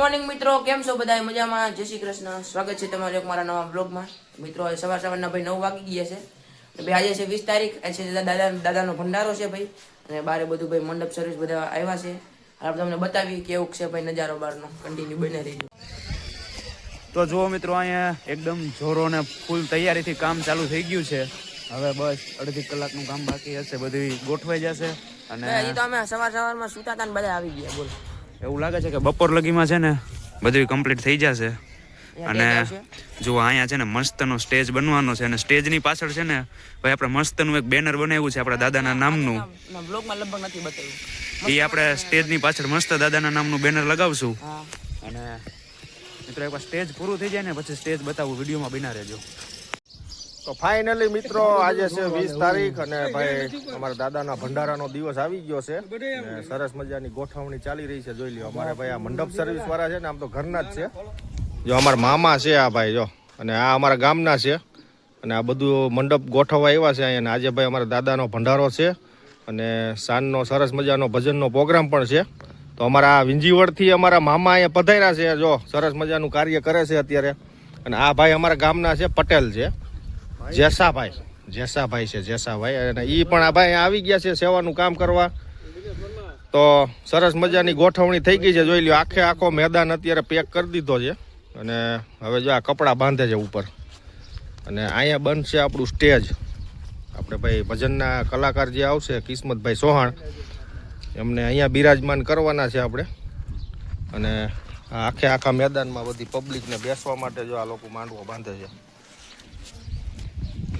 Morning મિત્રો, કેમ છો બધા? મજામાં? જય શ્રી કૃષ્ણ. સ્વાગત છે તમારું એક મારા નવા બ્લોગમાં. મિત્રો સવારના ભાઈ 9 વાગી ગયા છે. ભાઈ આજે છે 20 તારીખ, આજે છે દાદાનો ભંડારો છે ભાઈ. અને બારે બધું ભાઈ મંડપ સર્વિસ બધા આવ્યા છે. આપણે તમને બતાવી કેવું છે ભાઈ નજારો બહારનો. કન્ટિન્યુ બને રહીજો. તો જુઓ મિત્રો, અહીંયા એકદમ જોરો ને ફૂલ તૈયારીથી કામ ચાલુ થઈ ગયું છે. હવે બસ અડધી કલાકનું કામ બાકી હશે, બધું ગોઠવાઈ જશે. અને હજી તો અમે સવારમાં સુતા હતા ને બધા આવી ગયા. બોલ, એવું લાગે છે કે બપોર લગીમાં છે ને બધું કમ્પ્લીટ થઈ જશે. અને જો અહીંયા છે ને મસ્તનો સ્ટેજ બનવાનો છે. અને સ્ટેજની પાછળ છે ને ભાઈ આપણે મસ્તનું એક બેનર બનાવ્યું છે આપણા દાદાના નામનું. બ્લોગમાં લગભગ નથી બતાવ્યું. એ આપણે સ્ટેજની પાછળ મસ્ત દાદાના નામનું બેનર લગાવશું. અને મિત્રો એકવાર સ્ટેજ પૂરું થઈ જાય ને પછી સ્ટેજ બતાવું, વિડીયોમાં બના રહેજો. તો ફાઇનલી મિત્રો આજે છે 20 તારીખ અને ભાઈ અમારા દાદાના ભંડારાનો દિવસ આવી ગયો છે. સરસ મજાની ગોઠવણી ચાલી રહી છે. જોઈ લ્યો, અમારે ભાઈ આ મંડપ સર્વિસ વાળા છે ને, આમ તો ઘરના જ છે. જો અમારા મામા છે આ ભાઈ, જો, અને આ અમારા ગામના છે. અને આ બધું મંડપ ગોઠવવા આવ્યા છે અહીંયા. આજે ભાઈ અમારા દાદાનો ભંડારો છે અને સાંજનો સરસ મજાનો ભજનનો પ્રોગ્રામ પણ છે. તો અમારા વિંજીવડથી અમારા મામા અહીંયા પધાર્યા છે. જો સરસ મજાનું કાર્ય કરે છે અત્યારે. અને આ ભાઈ અમારા ગામના છે, પટેલ છે, જેસાભાઈ છે, જેસાભાઈ. અને એ પણ આ ભાઈ આવી ગયા છે સેવાનું કામ કરવા. તો સરસ મજાની ગોઠવણી થઈ ગઈ છે. જોઈ લ્યો, આખો મેદાન અત્યારે પેક કરી દીધો છે. અને હવે જો આ કપડાં બાંધે છે ઉપર. અને અહીંયા બનશે આપણું સ્ટેજ. આપણે ભાઈ ભજનના કલાકાર જે આવશે, કિસ્મતભાઈ ચૌહાણ, એમને અહીંયા બિરાજમાન કરવાના છે આપણે. અને આખા મેદાનમાં બધી પબ્લિકને બેસવા માટે જો આ લોકો માંડવો બાંધે છે.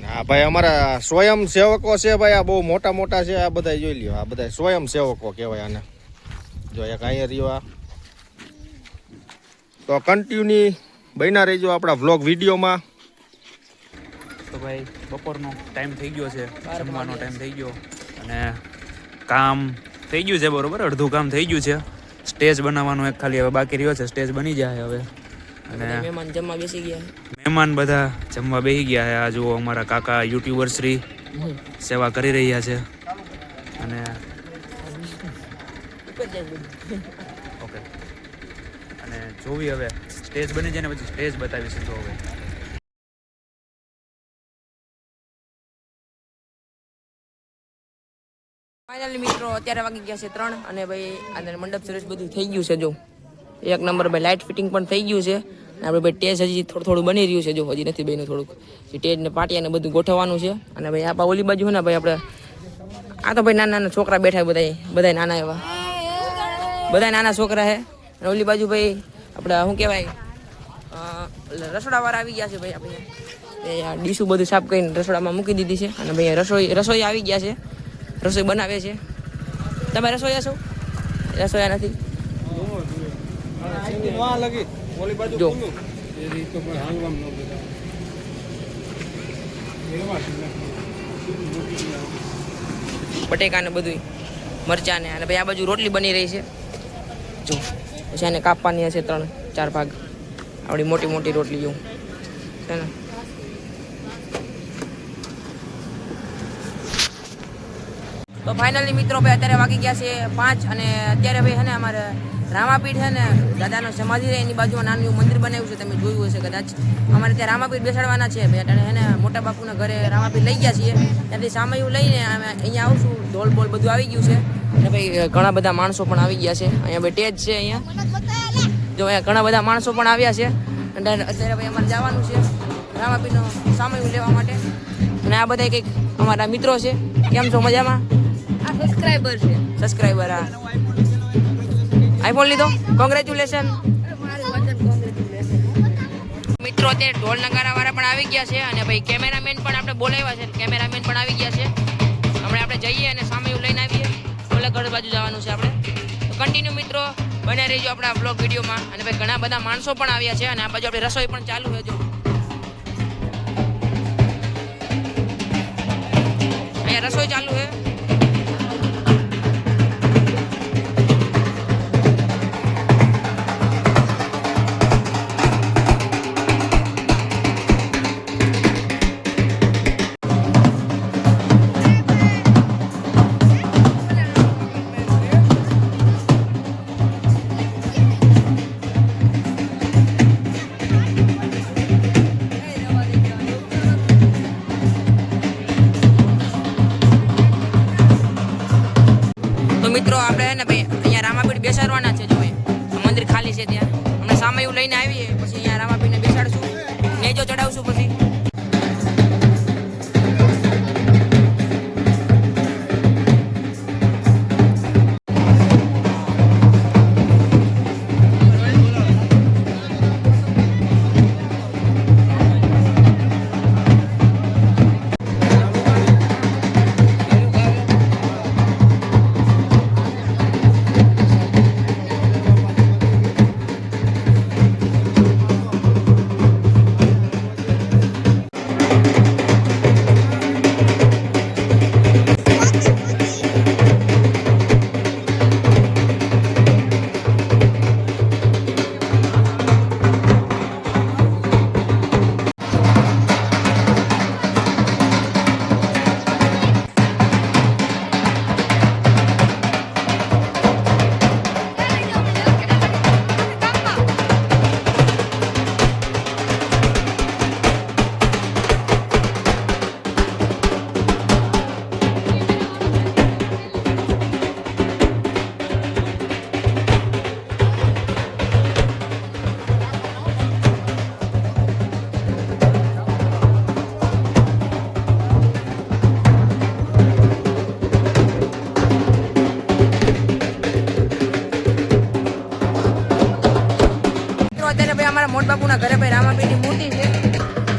આ ભાઈ અમારા સ્વયંસેવકો છે ભાઈ. આ બહુ મોટા છે આ બધા. જોઈ લ્યો, આ બધા સ્વયંસેવકો કહેવાય આને. જો એક અહીંયા રહ્યો આ. તો કન્ટિન્યુ બન્યા રહેજો આપણા વ્લોગ વિડીયોમાં. તો ભાઈ બપોરનો ટાઈમ થઈ ગયો છે, જમવાનો ટાઈમ થઈ ગયો. અને કામ થઈ ગયું છે બરોબર, અડધું કામ થઈ ગયું છે. સ્ટેજ બનાવવાનું એક ખાલી હવે બાકી રહ્યો છે. સ્ટેજ બની જાય હવે. અને મહેમાન જમવા બેસી ગયા. મહેમાન બધા જમવા બેસી ગયા છે. આ જુઓ અમારા કાકા યુટ્યુબર શ્રી સેવા કરી રહ્યા છે. અને ઓકે, અને જોવી હવે સ્ટેજ બની જાય ને પછી સ્ટેજ બતાવીશું. તો હવે ફાઇનલી મિત્રો અત્યારે વાગી ગયા છે 3 અને ભાઈ અંદર મંડપ સર્વિસ બધું થઈ ગયું છે. જો એક નંબર ભાઈ લાઇટ ફિટિંગ પણ થઈ ગયું છે. આપણે ભાઈ ટેજ હજી થોડું બની રહ્યું છે. જો હજી નથી બન્યું થોડુંક. ટેજ ને પાટિયા ને બધું ગોઠવવાનું છે. અને ભાઈ આ ઓલી બાજુ ને ભાઈ આપણે આ તો ભાઈ નાના છોકરા બેઠા બધા નાના એવા બધા નાના છોકરા છે. અને ઓલી બાજુ ભાઈ આપણે શું કહેવાય રસોડાવાળા આવી ગયા છે ભાઈ. આપણે ડીશું બધું સાફ કરીને રસોડામાં મૂકી દીધી છે. અને ભાઈ રસોઈ આવી ગયા છે, રસોઈ બનાવે છે. તમે રસોઈયા છો? રસોઈયા નથી. જો બટેકા ને બધું, મરચા ને. અને ભાઈ આ બાજુ રોટલી બની રહી છે. જો પછી આને કાપવાની હશે 3-4 ભાગ. આવડી મોટી રોટલી જેવું છે ને. તો ફાઇનલી મિત્રો ભાઈ અત્યારે વાગી ગયા છે 5 અને અત્યારે ભાઈ છે ને અમારે રામાપીઠ છે ને દાદાનો સમાધિ છે એની બાજુમાં નાનું એવું મંદિર બનાવ્યું છે. તમે જોયું હશે કદાચ. અમારે ત્યાં રામાપીઠ બેસાડવાના છે ભાઈ. અત્યારે છે ને મોટા બાપુના ઘરે રામાપીઠ લઈ ગયા છીએ. ત્યાંથી સામયું લઈને અમે અહીંયા આવશું. ઢોલ બોલ બધું આવી ગયું છે. અને ભાઈ ઘણા બધા માણસો પણ આવી ગયા છે. અહીંયા ભાઈ ટેજ છે. અહીંયા જો અહીંયા ઘણા બધા માણસો પણ આવ્યા છે. અને અત્યારે ભાઈ અમારે જવાનું છે રામાપીઠનો સામયું લેવા માટે. અને આ બધા કંઈક અમારા મિત્રો છે. કેમ છો? મજામાં? સબસ્ક્રાઇબર છે. સબસ્ક્રાઇબર. હા, આઈફોન લીધો? કોંગ્રેચ્યુલેશન મિત્રો. અત્યારે ઢોલ નગારા વાળા પણ આવી ગયા છે. અને ભાઈ કેમેરામેન પણ આપણે બોલાવ્યા છે. કેમેરામેન પણ આવી ગયા છે. હમણાં આપણે જઈએ અને સામે લઈને આવીએ. ઓલા બાજુ જવાનું છે આપણે. તો કન્ટિન્યુ મિત્રો બને રહીજો આપણા બ્લોગ વિડીયોમાં. અને ભાઈ ઘણા બધા માણસો પણ આવ્યા છે. અને આ બાજુ આપણી રસોઈ પણ ચાલુ છે. જો અહીંયા રસોઈ ચાલુ છે. મિત્રો આપણે હે ને ભાઈ અહીંયા રામાપીઠ બેસાડવાના છે. જો મંદિર ખાલી છે ત્યાં અમે સામે એવું લઈને આવીએ પછી અહીંયા રામાપીઠને બેસાડશું, નેજો ચડાવશું પછી. અત્યારે ભાઈ અમારા મોટ બાપુના ઘરે ભાઈ રામાપીઠની મૂર્તિ છે.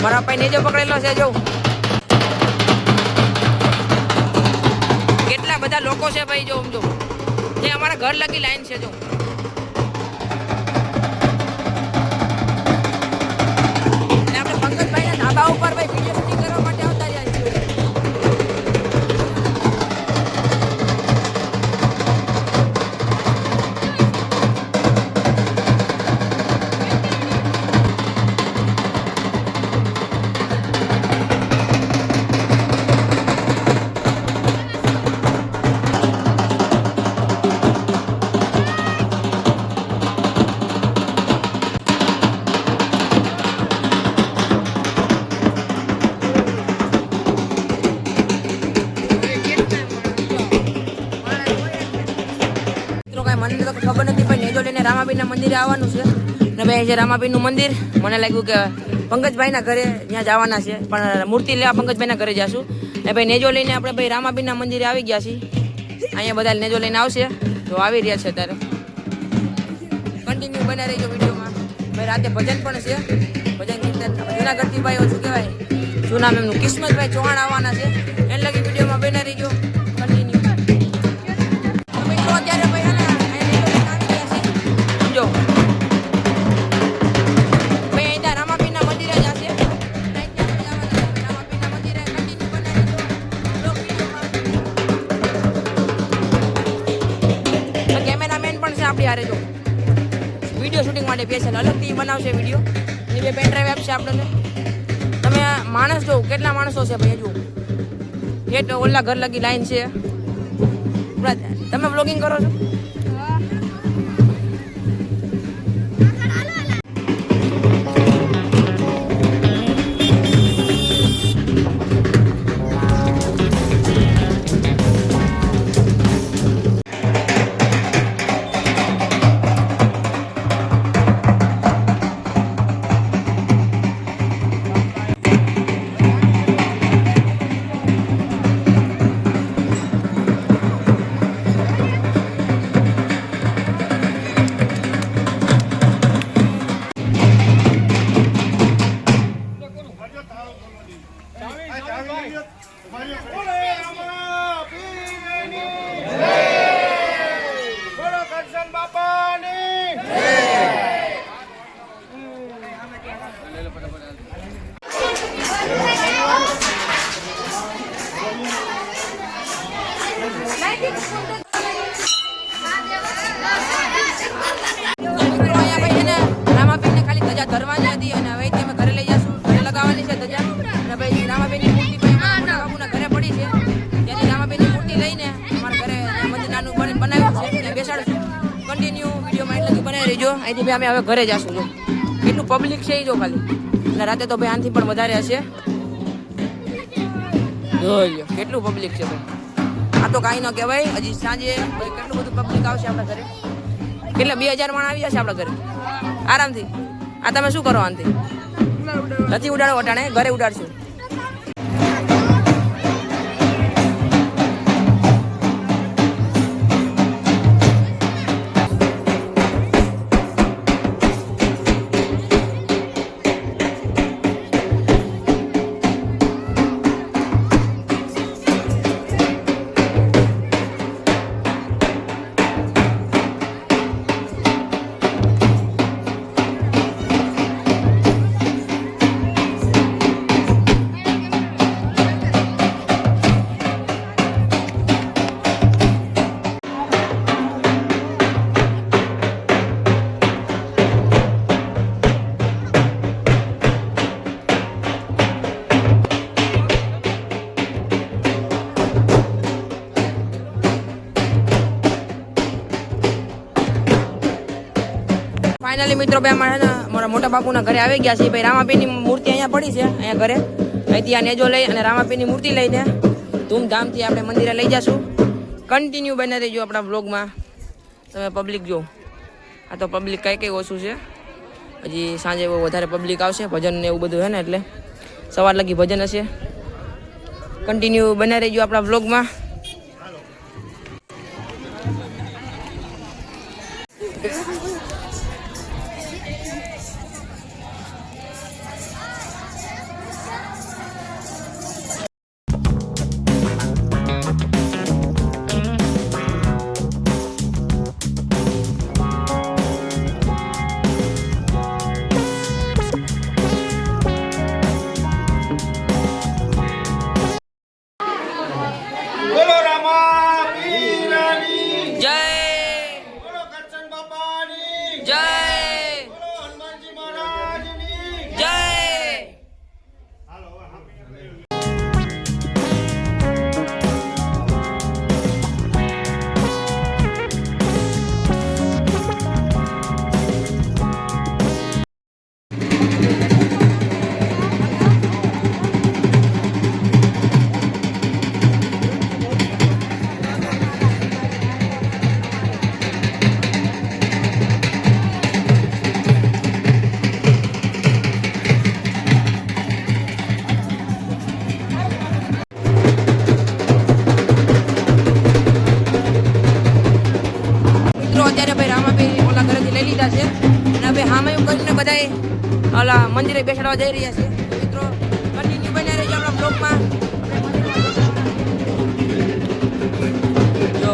મારા ભાઈ નેજો પકડેલો છે. જો કેટલા બધા લોકો છે ભાઈ. જો સમજો જે અમારા ઘર લગી લાઈન છે. જો આપણે પંકજભાઈના ધાબા ઉપર ભાઈ વિડીયો શૂટિંગ કરવા માટે આવતા રહ્યા છીએ. મને તો ખબર નથી ભાઈ નેજો લઈને રામાપીઠના મંદિરે આવવાનું છે ને ભાઈ છે રામાપીઠનું મંદિર. મને લાગ્યું કે પંકજભાઈના ઘરે ત્યાં જવાના છે પણ મૂર્તિ લેવા પંકજભાઈના ઘરે જશું ને ભાઈ નેજો લઈને આપણે ભાઈ રામાપીઠના મંદિરે આવી ગયા છીએ. અહીંયા બધા નેજો લઈને આવશે તો આવી રહ્યા છે અત્યારે. કન્ટિન્યુ બના રહીજો વિડીયોમાં. ભાઈ રાતે ભજન પણ છે. ભજન કીર્તન જુનાગઢથી ભાઈ શું કહેવાય શું નામ એમનું કિસ્મતભાઈ ચૌહાણ આવવાના છે. એને લગી વિડીયોમાં બના રહીજો કન્ટિન્યુ. અત્યારે ભાઈ જો ભાઈ અહીંયા રામાપીઠના મંદિરે જ હશે. રામાપીઠના મંદિરે કન્ટિન્યુ બનાવી કેમેરામેન પણ છે આપણી હારે. જો વિડીયો શૂટિંગ માટે સ્પેશિયલ અલગથી બનાવશે વિડીયો. એ બે પેન ડ્રાઈવ આપશે આપણને. તમે માણસ જો કેટલા માણસો છે ભાઈ. જો ઠેઠ ઓલા ઘર લગી લાઈન છે. તમે વ્લોગિંગ કરો છો? અહીંથી અમે હવે ઘરે જશું. જો કેટલું પબ્લિક છે એ જો ખાલી. એટલે રાતે તો ભાઈ આનાથી પણ વધારે હશે. જો કેટલું પબ્લિક છે ભાઈ. આ તો કાંઈ ન કહેવાય. હજી સાંજે ભાઈ કેટલું બધું પબ્લિક આવશે આપણા ઘરે, કેટલા 2000 માણ આવી જશે આપણા ઘરે આરામથી. આ તમે શું કરો આનથી? નથી ઉડાડો અટાણે, ઘરે ઉડાડશું. ફાઇનલી મિત્રો ભાઈ અમારે છે ને મારા મોટા બાપુના ઘરે આવી ગયા છે. ભાઈ રામાપીરની મૂર્તિ અહીંયા પડી છે, અહીંયા ઘરે અહીંથી આ નેજો લઈ અને રામાપીરની મૂર્તિ લઈને ધૂમધામથી આપણે મંદિરે લઈ જશું. કન્ટિન્યુ બને રહેજો આપણા વ્લોગમાં. તમે પબ્લિક જો, આ તો પબ્લિક કઈ ઓછું છે. હજી સાંજે બહુ વધારે પબ્લિક આવશે, ભજન ને એવું બધું છે ને, એટલે સવાર લગી ભજન હશે. કન્ટિન્યુ બને રહેજો આપણા વ્લોગમાં. બોલો રામા પીરની જય બોલો કરશન બાપાની જય બોલો હનુમાનજી મહારાજની જય. અત્યારે ભાઈ રામાભાઈ ઓલા ઘરેથી લઈ લીધા છે અને હવે હામે કરીને બધા ઓલા મંદિરે બેસાડવા જઈ રહ્યા છે. મિત્રો કન્ટિન્યુ બન્યા રહેજો આપણા બ્લોગમાં. જો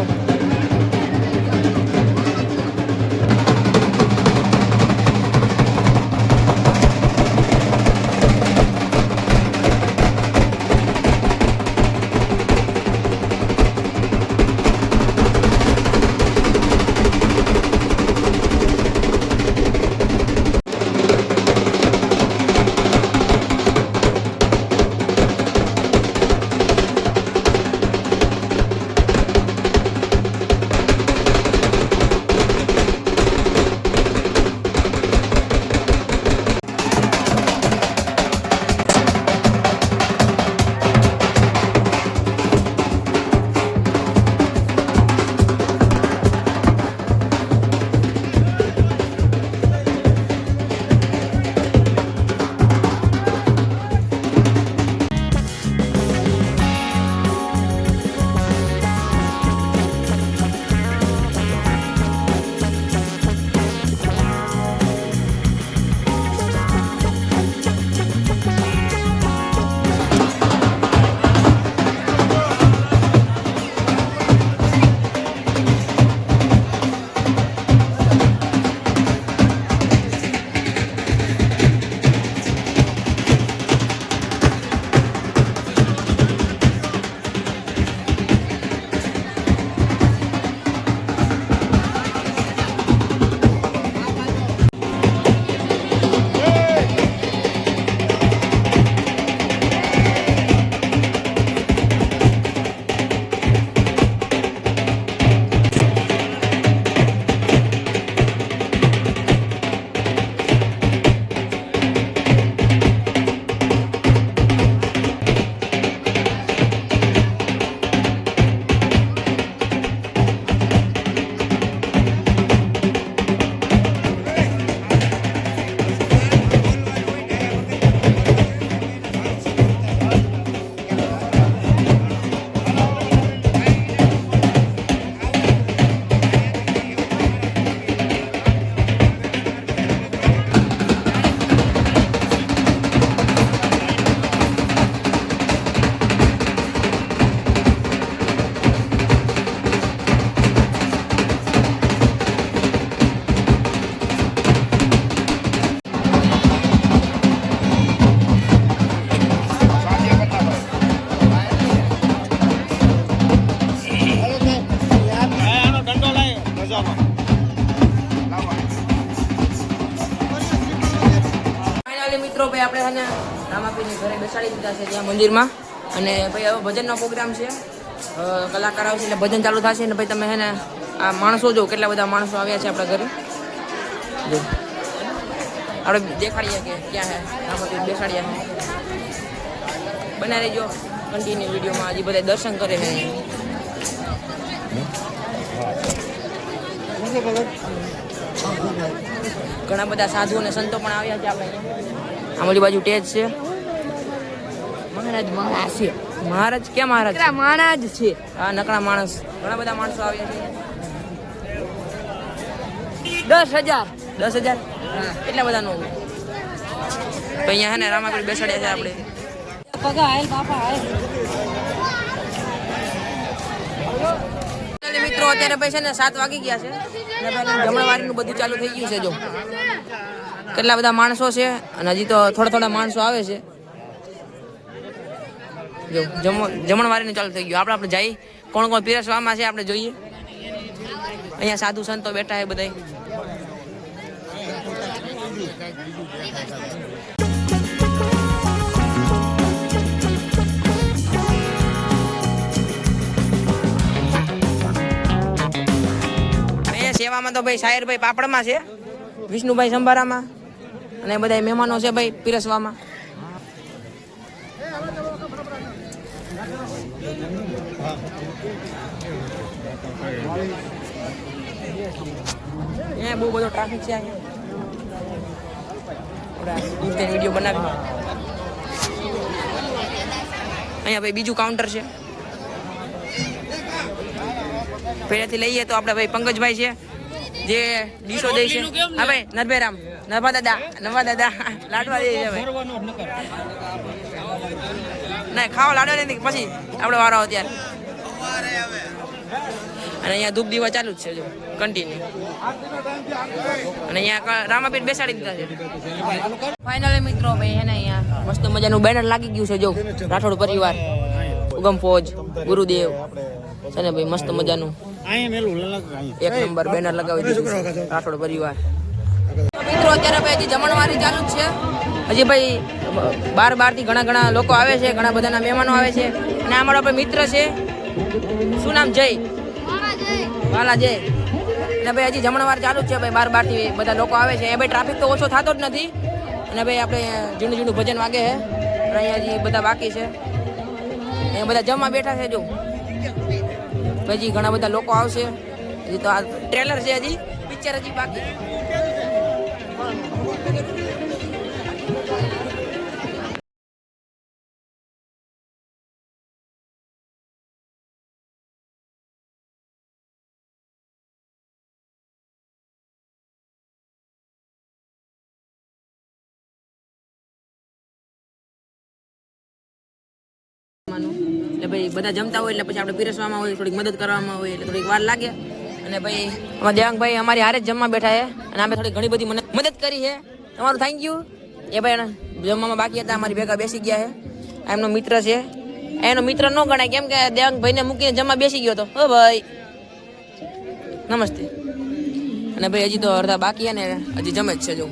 ફાઇનલી મિત્રો ભાઈ આપણે છે ને રામાપીરની ઘરે બેસાડી દીધા છે ત્યાં મંદિરમાં અને ભાઈ હવે ભજનનો પ્રોગ્રામ છે કલાકાર આવશે એટલે ભજન ચાલુ થશે ને ભાઈ તમે છે ને આ માણસો જો કેટલા બધા માણસો આવ્યા છે આપણા ઘરે જો આપણે દેખાડીએ કે ક્યાં છે રામાપીર બેસાડ્યા છે બના રહેજો કન્ટિન્યુ વિડીયોમાં હજી બધા દર્શન કરે છે ઘણા બધા સાધુ અને સંતો પણ આવ્યા છે આપણે અહીંયા આમલી બાજુ ટેજ છે મહારાજ છે મહારાજ ક્યાં મહારાજ મહારાજ છે હા નકરા માણસ ઘણા બધા માણસો આવ્યા છે 10,000 એટલા બધા નો તો અહીંયા હે ને રામાપીર બેસાડ્યા છે આપણે મિત્રો અત્યારે ભાઈ છે ને 7 વાગી ગયા છે જમણવારીનું બધું ચાલુ થઈ ગયું છે જો કેટલા બધા માણસો છે અને હજી તો થોડા માણસો આવે છે જો જમણવારીનું ચાલુ થઈ ગયું આપણે જઈ કોણ પીરસવામાં છે આપણે જોઈએ અહીંયા સાધુ સંતો બેઠા છે બધા સેવામાં તો ભાઈ સાયરભાઈ પાપડમાં છે વિષ્ણુભાઈ સંભારામાં અને બધા મહેમાનો છે ભાઈ પીરસવામાં અહીંયા બહુ બધો ટ્રાફિક છે અહીંયા વિડીયો બનાવી અહીંયા ભાઈ બીજું કાઉન્ટર છે પહેલેથી લઈએ તો આપણે ભાઈ પંકજભાઈ છે જે ડીશો દે છે હા ભાઈ નરભેરામ નવા દાદા લાડવા દે છે ભાઈ ના ખાવા લાડવા નથી પછી આપણે વારો અત્યારે અને અહીંયા ધૂપ દીવા ચાલુ જ છે જો કન્ટિન્યુ અને અહીંયા રામાપીર બેસાડી દીધા છે ફાઇનલી મિત્રો ભાઈ એને અહીંયા મસ્ત મજાનું બેનર લાગી ગયું છે જો રાઠોડ પરિવાર ઉગમ ફોજ ગુરુદેવ છે ને ભાઈ મસ્ત મજાનું એક નંબર બેનર લગાવી દીધું રાઠોડ પરિવાર મિત્રો અત્યારે ભાઈ હજી જમણવારી ચાલુ જ છે હજી ભાઈ બાર થી ઘણા લોકો આવે છે ઘણા બધાના મહેમાનો આવે છે અને અમારો ભાઈ મિત્ર છે શું નામ જય વાલા જય અને ભાઈ હજી જમણવાર ચાલુ જ છે ભાઈ બાર થી બધા લોકો આવે છે એ ભાઈ ટ્રાફિક તો ઓછો થતો જ નથી અને ભાઈ આપણે જૂનું ભજન વાગે છે અને અહીંયા હજી બધા બાકી છે અહીંયા બધા જમવા બેઠા છે જો હજી ઘણા બધા લોકો આવશે હજી તો આ ટ્રેલર છે હજી પિક્ચર હજી બાકી એટલે ભાઈ બધા જમતા હોય એટલે પછી આપણે પીરસવામાં હોય થોડીક મદદ કરવામાં હોય એટલે થોડીક વાર લાગે અને ભાઈ અમારા દેવાંગભાઈ અમારી હારે જ જમવા બેઠા છે અને અમે થોડી ઘણી બધી મદદ કરી છે તમારું થેન્ક યુ એ ભાઈ જમવામાં બાકી હતા અમારી ભેગા બેસી ગયા છે એમનો મિત્ર છે એનો મિત્ર ન ગણાય કેમ કે દેવાંગભાઈને મૂકીને જમવા બેસી ગયો હતો ઓ ભાઈ નમસ્તે અને ભાઈ હજી તો અડધા બાકી છે ને હજી જમે જ છે જો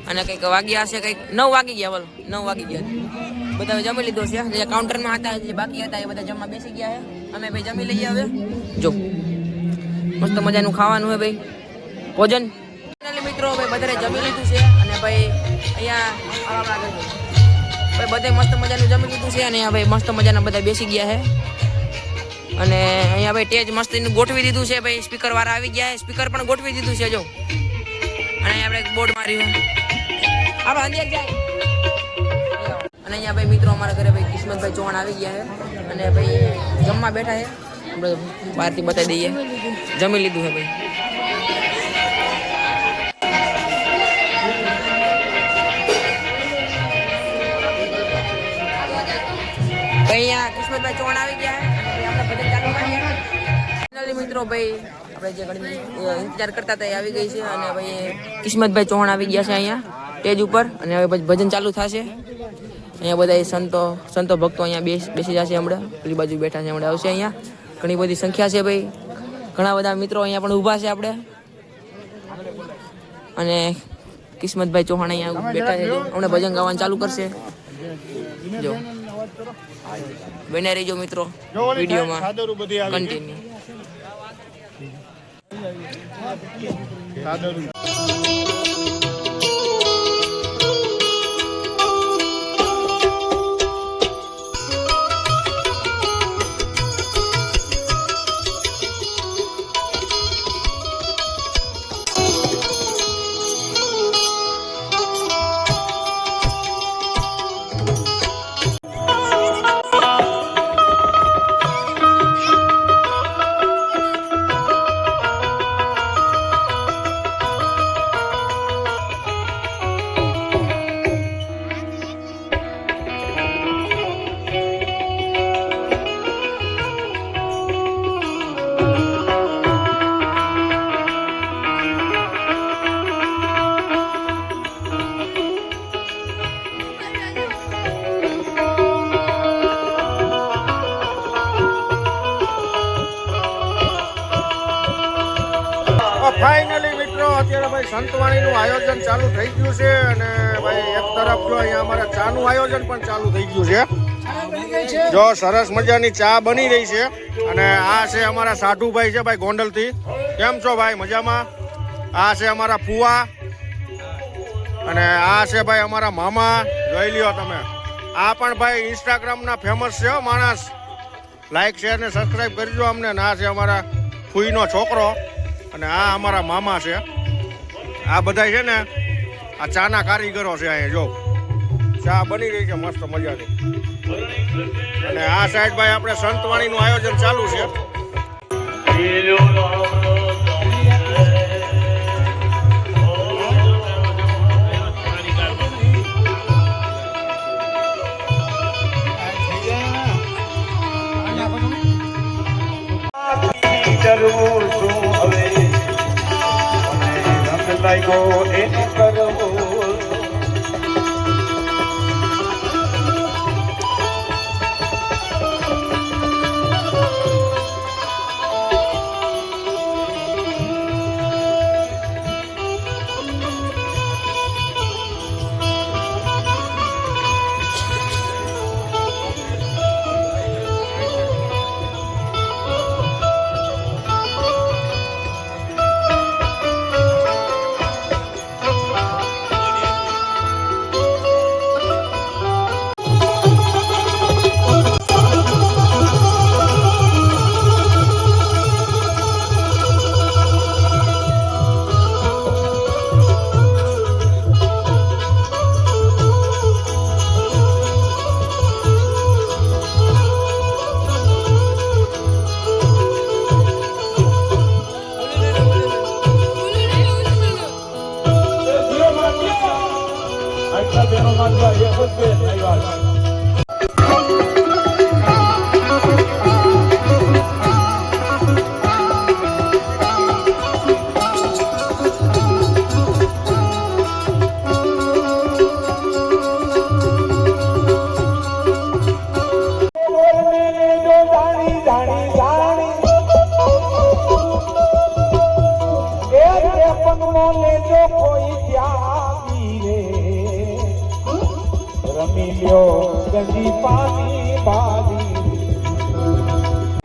અને કંઈક વાગ્યા હશે કંઈક 9 વાગી ગયા બોલો 9 વાગી ગયા બધા જમી લીધો છે જે કાઉન્ટરમાં હતા જે બાકી હતા એ બધા જમવા બેસી ગયા છે અમે ભાઈ જમી લઈએ હવે જો મસ્ત મજાનું ખાવાનું હે ભાઈ ભોજન મિત્રો ભાઈ બધાએ જમી લીધું છે અને ભાઈ અહીંયા ભાઈ બધે મસ્ત મજાનું જમી લીધું છે અને ભાઈ મસ્ત મજાના બધા બેસી ગયા છે અને અહીંયા ભાઈ ટેજ મસ્તીનું ગોઠવી દીધું છે ભાઈ સ્પીકર વાળા આવી ગયા છે સ્પીકર પણ ગોઠવી દીધું છે જો અને આપણે બોર્ડ માર્યું આપણે અંદિયાર જાય અને અહીંયા ભાઈ મિત્રો અમારા ઘરે ભાઈ કિસ્મતભાઈ ચૌહાણ આવી ગયા છે અને ભાઈ જમવા બેઠા છે આપણે બહારથી બતાવી દઈએ જમી લીધું છે ભાઈ અહીંયા કિસ્મતભાઈ ચૌહાણ આવી ગયા છે આપણે ભજન ચાલુ કરીએ મિત્રો ભાઈ આપણે જે ઘણી ઇંતજાર કરતા હતા એ આવી ગઈ છે અને ભાઈ કિસ્મતભાઈ ચૌહાણ આવી ગયા છે અહીંયા સ્ટેજ ઉપર અને હવે પછી ભજન ચાલુ થશે અહીંયા બધા સંતો ભક્તો અહીંયા બેસી જશે હમણાં પેલી બાજુ બેઠા છે હમણાં આવશે અહીંયા ઘણી બધી સંખ્યા છે ભાઈ ઘણા બધા મિત્રો અહીંયા પણ ઊભા છે આપણે અને કિસ્મતભાઈ ચૌહાણ અહીંયા બેઠા છે જો હમણાં ભજન ગાવાનું ચાલુ કરશે જો બને રહેજો મિત્રો વિડીયોમાં કન્ટિન્યુ ફાઇનલી મિત્રો અત્યારે ભાઈ સંતવાણીનું આયોજન ચાલુ થઈ ગયું છે અને ભાઈ એક તરફ જો અહીંયા અમારે ચાનું આયોજન પણ ચાલુ થઈ ગયું છે જો સરસ મજાની ચા બની રહી છે અને આ છે અમારા સાધુભાઈ છે ભાઈ ગોંડલથી કેમ છો ભાઈ મજામાં આ છે અમારા ફુવા અને આ છે ભાઈ અમારા મામા જોઈ લ્યો તમે આ પણ ભાઈ ઇન્સ્ટાગ્રામના ફેમસ છે માણસ લાઈક શેર ને સબસ્ક્રાઈબ કરજો અમને ને આ છે અમારા ફૂઈનો છોકરો અને આ અમારા મામા છે આ બધા છે ને આ ચાના કારીગરો છે અહીંયા જો ચા બની રહી છે મસ્ત મજાની અને આ સાઈડ ભાઈ આપણે સંતવાણીનું આયોજન ચાલુ છે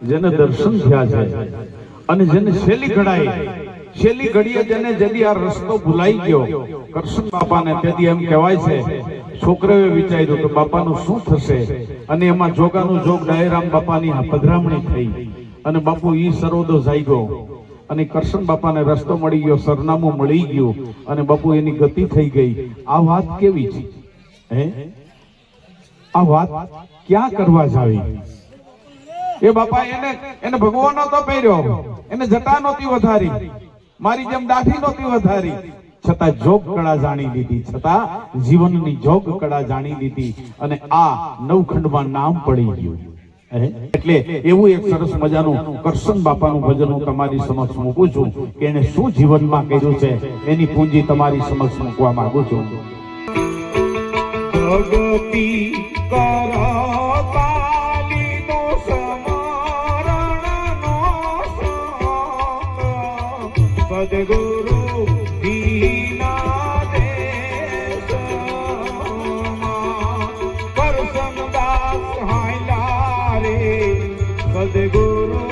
જેને દર્શન થયા છે અને જેને શેલી ઘડીએ જેને જદી આ રસ્તો ભૂલાઈ ગયો કરશન બાપાને તેથી એમ કહેવાય છે છોકરાએ વિચાર્યું કે બાપાનું શું થશે અને એમાં જોગાનું જોગ ડાયરામ બાપાની પધરામણી થઈ અને બાપુ ઈ સરોદો જાગ્યો અને કરશન બાપાને રસ્તો મળી ગયો સરનામું મળી ગયું અને બાપુ એની ગતિ થઈ ગઈ આ વાત કેવી છે હે આ વાત ક્યાં કરવા જાવી એ બાપા એને ભગવાન નતો પહેર્યો એને જટા નહોતી વધારી મારી જેમ દાઢી નહોતી વધારી છતાં જોગ કળા જાણી લીધી છતાં જીવનની જોગ કળા જાણી લીધી અને આ નવખંડમાં નામ પડી ગયું એટલે એવું એક સરસ મજાનું કરશન બાપાનું ભજન હું તમારી સમક્ષ મૂકું છું કે એને શું જીવનમાં કર્યું છે એની પૂંજી તમારી સમક્ષ મૂકવા માંગુ છું ભગતિ કરતા લીધો સમરણ નો સદગુરુ દીના દેશમાં કરસનદાસ હાયલા રે સદગુરુ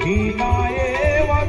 દીના એવા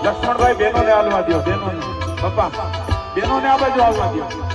લક્ષ્મણભાઈ બેનો ને હાલવા દો, બેનો પપ્પા બેનો ને આ બાજુ આવવા દો.